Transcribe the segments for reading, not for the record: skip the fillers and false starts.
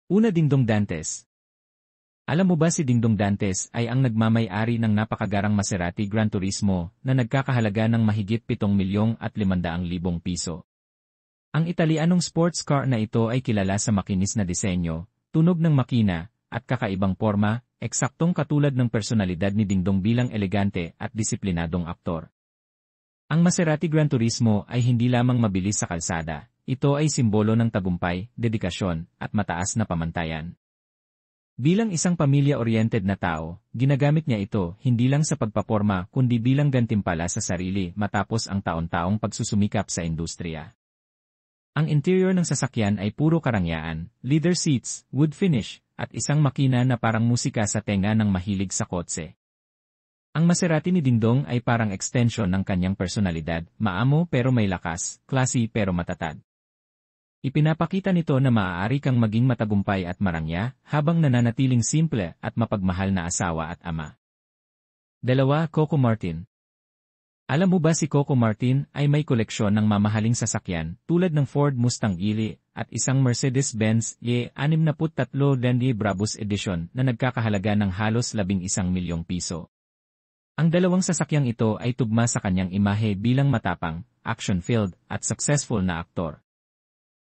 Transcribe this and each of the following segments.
Una, Dingdong Dantes. Alam mo ba si Dingdong Dantes ay ang nagmamay-ari ng napakagarang Maserati Gran Turismo na nagkakahalaga ng mahigit 7,500,000 piso. Ang Italianong sports car na ito ay kilala sa makinis na disenyo, tunog ng makina, at kakaibang porma, eksaktong katulad ng personalidad ni Dingdong bilang elegante at disiplinadong aktor. Ang Maserati Gran Turismo ay hindi lamang mabilis sa kalsada, ito ay simbolo ng tagumpay, dedikasyon, at mataas na pamantayan. Bilang isang pamilya-oriented na tao, ginagamit niya ito hindi lang sa pagpaporma kundi bilang gantimpala sa sarili matapos ang taon-taong pagsusumikap sa industriya. Ang interior ng sasakyan ay puro karangyaan, leather seats, wood finish, at isang makina na parang musika sa tenga ng mahilig sa kotse. Ang Maserati ni Dingdong ay parang extension ng kanyang personalidad, maamo pero may lakas, classy pero matatag. Ipinapakita nito na maaari kang maging matagumpay at marangya habang nananatiling simple at mapagmahal na asawa at ama. 2. Coco Martin. Alam mo ba si Coco Martin ay may koleksyon ng mamahaling sasakyan tulad ng Ford Mustang Gili at isang Mercedes-Benz E63 Dendy Brabus Edition na nagkakahalaga ng halos 11,000,000 piso. Ang dalawang sasakyang ito ay tugma sa kanyang imahe bilang matapang, action-filled, at successful na aktor.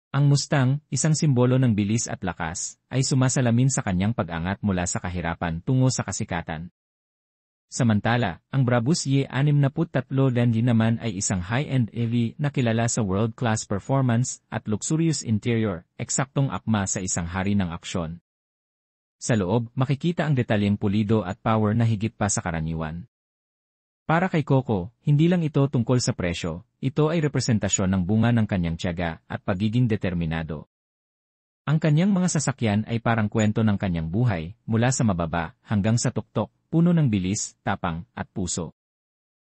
Ang Mustang, isang simbolo ng bilis at lakas, ay sumasalamin sa kanyang pag-angat mula sa kahirapan tungo sa kasikatan. Samantala, ang Brabus E63 Dendy naman ay isang high-end EV na kilala sa world-class performance at luxurious interior, eksaktong akma sa isang hari ng aksyon. Sa loob, makikita ang detalyeng pulido at power na higit pa sa karaniwan. Para kay Coco, hindi lang ito tungkol sa presyo, ito ay representasyon ng bunga ng kanyang tiyaga at pagiging determinado. Ang kanyang mga sasakyan ay parang kwento ng kanyang buhay, mula sa mababa hanggang sa tuktok, puno ng bilis, tapang, at puso.